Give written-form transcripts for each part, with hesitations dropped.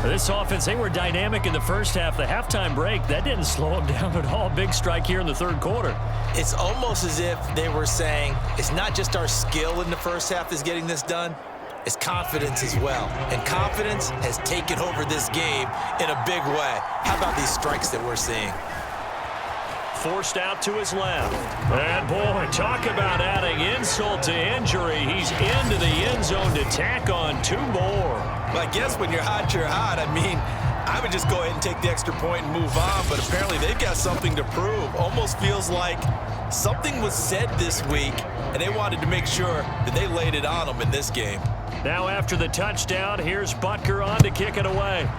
This offense, they were dynamic in the first half. The halftime break, that didn't slow them down at all. Big strike here in the third quarter. It's almost as if they were saying, it's not just our skill in the first half that's getting this done, it's confidence as well. And confidence has taken over this game in a big way. How about these strikes that we're seeing? Forced out to his left. And, boy, talk about adding insult to injury. He's into the end zone to tack on 2 more. Well, I guess when you're hot, you're hot. I mean, I would just go ahead and take the extra point and move on, but apparently they've got something to prove. Almost feels like something was said this week, and they wanted to make sure that they laid it on them in this game. Now after the touchdown, here's Butker on to kick it away.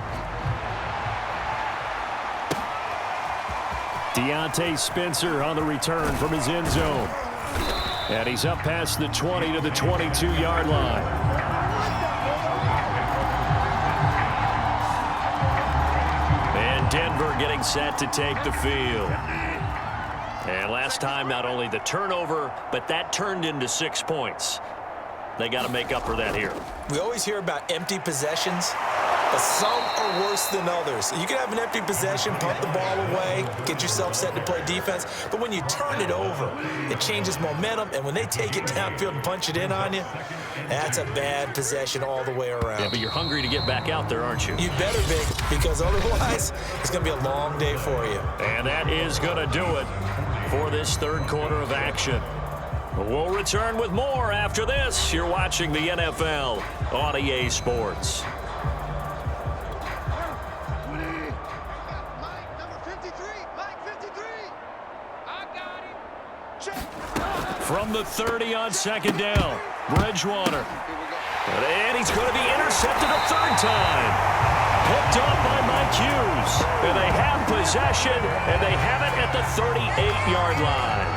Deontay Spencer on the return from his end zone. And he's up past the 20 to the 22-yard line. And Denver getting set to take the field. And last time, not only the turnover, but that turned into 6 points. They got to make up for that here. We always hear about empty possessions, but some are worse than others. You can have an empty possession, pump the ball away, get yourself set to play defense, but when you turn it over, it changes momentum, and when they take it downfield and punch it in on you, that's a bad possession all the way around. Yeah, but you're hungry to get back out there, aren't you? You better be, because otherwise, it's going to be a long day for you. And that is going to do it for this third quarter of action. We'll return with more after this. You're watching the NFL on EA Sports. From the 30 on second down, Bridgewater. And he's going to be intercepted a third time. Picked off by Mike Hughes. And they have possession, and they have it at the 38-yard line.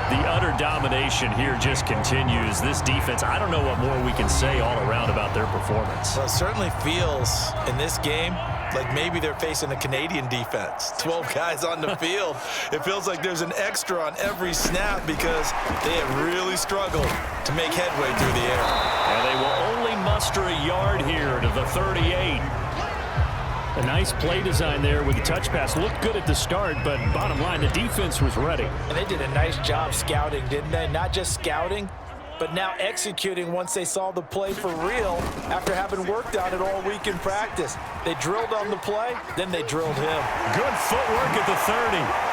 The utter domination here just continues. This defense, I don't know what more we can say all around about their performance. Well, it certainly feels in this game like maybe they're facing a Canadian defense. 12 guys on the field. It feels like there's an extra on every snap because they have really struggled to make headway through the air. And they will only muster a yard here to the 38. A nice play design there with the touch pass. Looked good at the start, but bottom line, the defense was ready. And they did a nice job scouting, didn't they? Not just scouting, but now executing once they saw the play for real after having worked on it all week in practice. They drilled on the play, then they drilled him. Good footwork at the 30.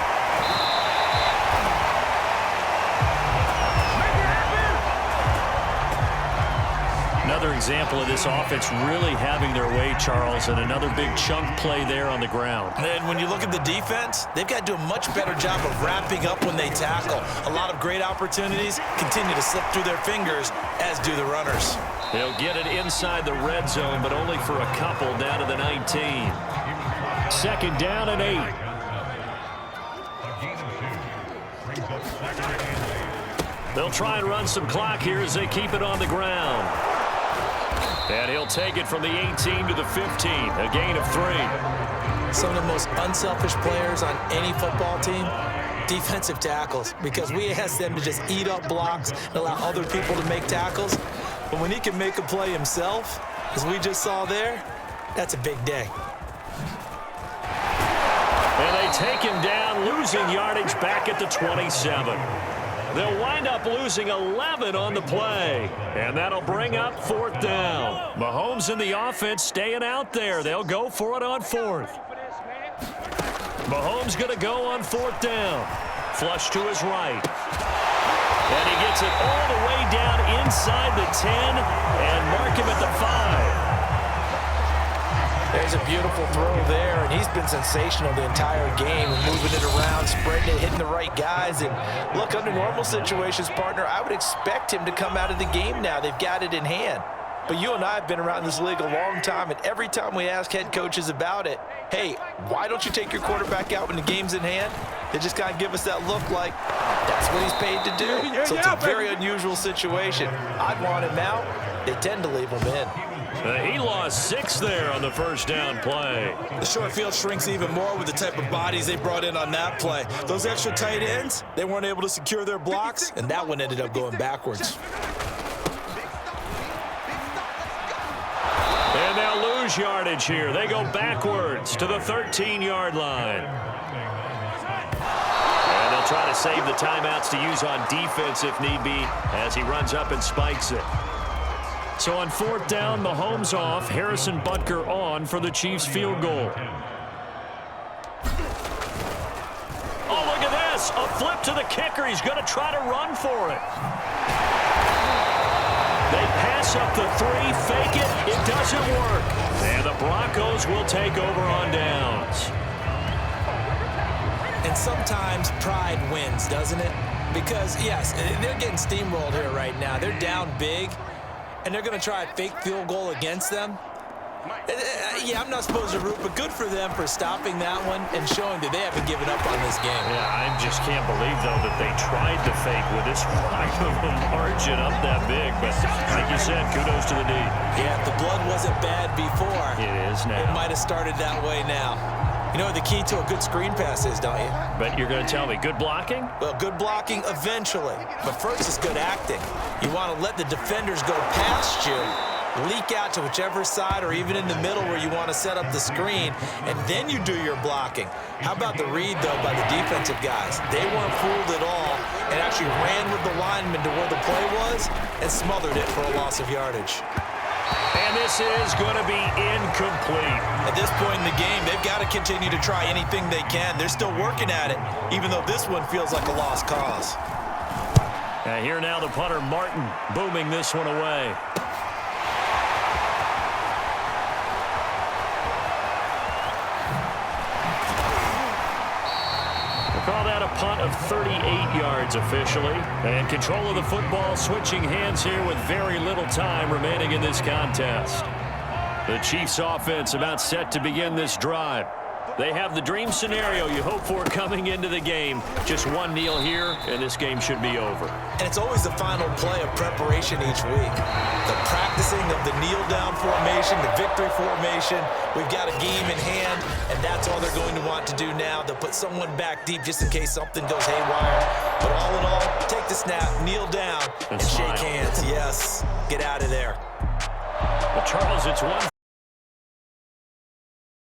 Another example of this offense really having their way, Charles, and another big chunk play there on the ground. And when you look at the defense, they've got to do a much better job of wrapping up when they tackle. A lot of great opportunities continue to slip through their fingers, as do the runners. They'll get it inside the red zone, but only for a couple down to the 19. Second down and 8. They'll try and run some clock here as they keep it on the ground. And he'll take it from the 18 to the 15, a gain of 3. Some of the most unselfish players on any football team, defensive tackles, because we ask them to just eat up blocks and allow other people to make tackles. But when he can make a play himself, as we just saw there, that's a big day. And they take him down, losing yardage back at the 27. They'll wind up losing 11 on the play. And that'll bring up fourth down. Mahomes and the offense staying out there. They'll go for it on fourth. Mahomes going to go on fourth down. Flush to his right. And he gets it all the way down inside the 10 and mark him at the 5. There's a beautiful throw there, and he's been sensational the entire game, moving it around, spreading it, hitting the right guys. And look, under normal situations, partner, I would expect him to come out of the game now. They've got it in hand. But you and I have been around this league a long time, and every time we ask head coaches about it, hey, why don't you take your quarterback out when the game's in hand? They just kind of give us that look like that's what he's paid to do. So it's a very unusual situation. I'd want him out. They tend to leave him in. He lost 6 there on the first down play. The short field shrinks even more with the type of bodies they brought in on that play. Those extra tight ends, they weren't able to secure their blocks, and that one ended up going backwards. And they'll lose lose yardage here. They go backwards to the 13-yard line. And they'll try to save the timeouts to use on defense if need be as he runs up and spikes it. So on 4th down, Mahomes off, Harrison Butker on for the Chiefs field goal. Oh, look at this. A flip to the kicker. He's going to try to run for it. They pass up the 3, fake it. It doesn't work. And the Broncos will take over on downs. And sometimes pride wins, doesn't it? Because, yes, they're getting steamrolled here right now. They're down big, and they're going to try a fake field goal against them. Yeah, I'm not supposed to root, but good for them for stopping that one and showing that they haven't given up on this game. Yeah, I just can't believe, though, that they tried to fake with this wide of a margin up that big. But like you said, kudos to the D. Yeah, if the blood wasn't bad before, it is now. It might have started that way now. You know what the key to a good screen pass is, don't you? But you're going to tell me, good blocking? Well, good blocking eventually. But first is good acting. You want to let the defenders go past you, leak out to whichever side or even in the middle where you want to set up the screen, and then you do your blocking. How about the read, though, by the defensive guys? They weren't fooled at all and actually ran with the lineman to where the play was and smothered it for a loss of yardage. And this is going to be incomplete. At this point in the game, they've got to continue to try anything they can. They're still working at it, even though this one feels like a lost cause. And here now the punter, Martin, booming this one away. Call that a punt of 38 yards officially. And control of the football switching hands here with very little time remaining in this contest. The Chiefs offense about set to begin this drive. They have the dream scenario you hope for coming into the game. Just one kneel here, and this game should be over. And it's always the final play of preparation each week. The practicing of the kneel-down formation, the victory formation. We've got a game in hand, and that's all they're going to want to do now. They'll put someone back deep just in case something goes haywire. But all in all, take the snap, kneel down, and shake hands. Yes, get out of there. Well, Charles, it's one